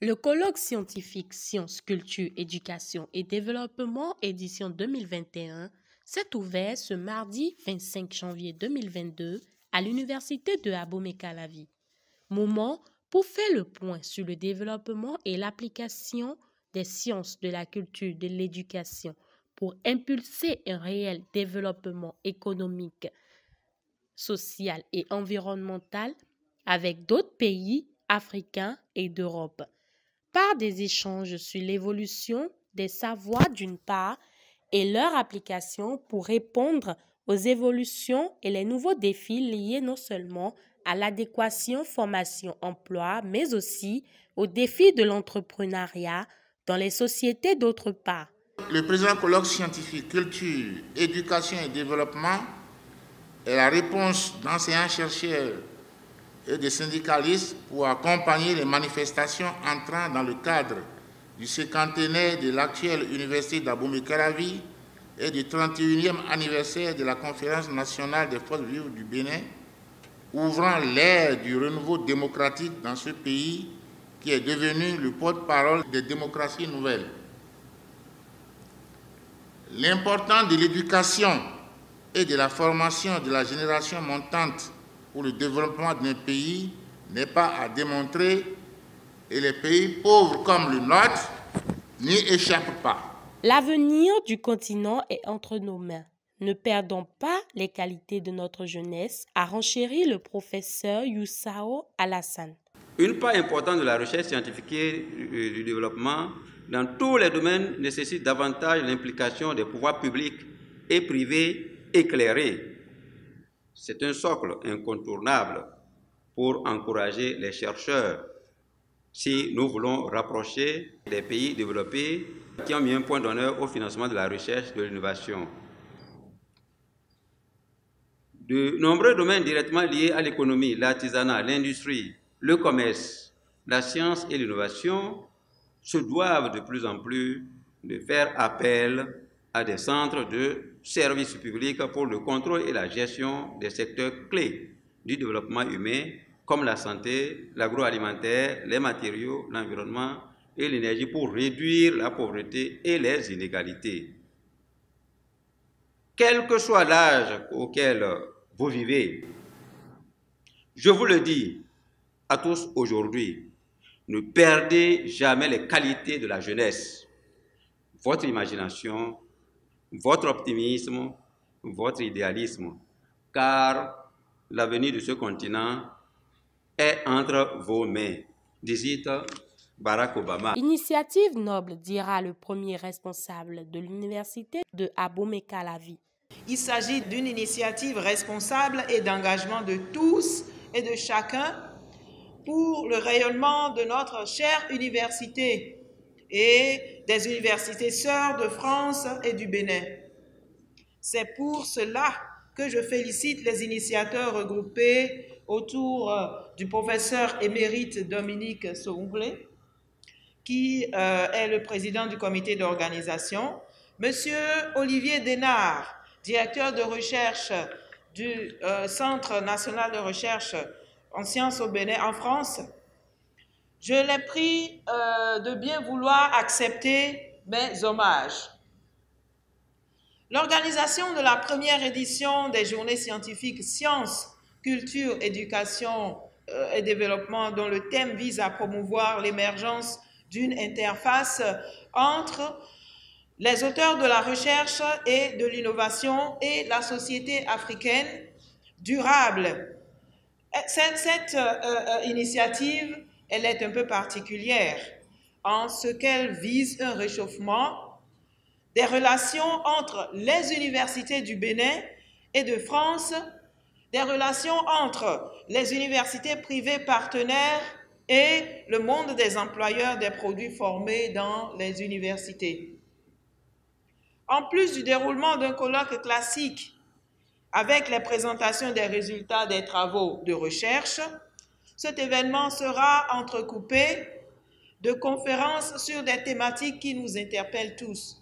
Le colloque scientifique Sciences, Culture, Éducation et Développement édition 2021 s'est ouvert ce mardi 25 janvier 2022 à l'université de Abomey-Calavi. Moment pour faire le point sur le développement et l'application des sciences de la culture de l'éducation pour impulser un réel développement économique, social et environnemental avec d'autres pays africains et d'Europe. Par des échanges sur l'évolution des savoirs d'une part et leur application pour répondre aux évolutions et les nouveaux défis liés non seulement à l'adéquation formation-emploi, mais aussi aux défis de l'entrepreneuriat dans les sociétés d'autre part. Le présent colloque scientifique Culture, Éducation et Développement est la réponse d'enseignants-chercheurs et des syndicalistes pour accompagner les manifestations entrant dans le cadre du cinquantenaire de l'actuelle université d'Abomey-Calavi et du 31e anniversaire de la Conférence nationale des forces vives du Bénin, ouvrant l'ère du renouveau démocratique dans ce pays qui est devenu le porte-parole des démocraties nouvelles. L'importance de l'éducation et de la formation de la génération montante pour le développement d'un pays n'est pas à démontrer et les pays pauvres comme le nôtre n'y échappent pas. L'avenir du continent est entre nos mains. Ne perdons pas les qualités de notre jeunesse, a renchéri le professeur Youssao Alassane. Une part importante de la recherche scientifique et du développement dans tous les domaines nécessite davantage l'implication des pouvoirs publics et privés éclairés. C'est un socle incontournable pour encourager les chercheurs si nous voulons rapprocher des pays développés qui ont mis un point d'honneur au financement de la recherche et de l'innovation. De nombreux domaines directement liés à l'économie, l'artisanat, l'industrie, le commerce, la science et l'innovation se doivent de plus en plus de faire appel à des centres de services publics pour le contrôle et la gestion des secteurs clés du développement humain comme la santé, l'agroalimentaire, les matériaux, l'environnement et l'énergie pour réduire la pauvreté et les inégalités. Quel que soit l'âge auquel vous vivez, je vous le dis à tous aujourd'hui, ne perdez jamais les qualités de la jeunesse, votre imagination, votre optimisme, votre idéalisme, car l'avenir de ce continent est entre vos mains, dit Barack Obama. Initiative noble, dira le premier responsable de l'université de Abomey-Calavi. Il s'agit d'une initiative responsable et d'engagement de tous et de chacun pour le rayonnement de notre chère université et des universités sœurs de France et du Bénin. C'est pour cela que je félicite les initiateurs regroupés autour du professeur émérite Dominique Songlé, qui est le président du comité d'organisation, Monsieur Olivier Denard, directeur de recherche du Centre national de recherche en sciences au Bénin, en France. Je l'ai pris de bien vouloir accepter mes hommages. L'organisation de la première édition des journées scientifiques Sciences, Culture, Éducation et Développement, dont le thème vise à promouvoir l'émergence d'une interface entre les auteurs de la recherche et de l'innovation et la société africaine durable. Cette initiative, elle est un peu particulière en ce qu'elle vise un réchauffement des relations entre les universités du Bénin et de France, des relations entre les universités privées partenaires et le monde des employeurs des produits formés dans les universités. En plus du déroulement d'un colloque classique avec les présentations des résultats des travaux de recherche, cet événement sera entrecoupé de conférences sur des thématiques qui nous interpellent tous.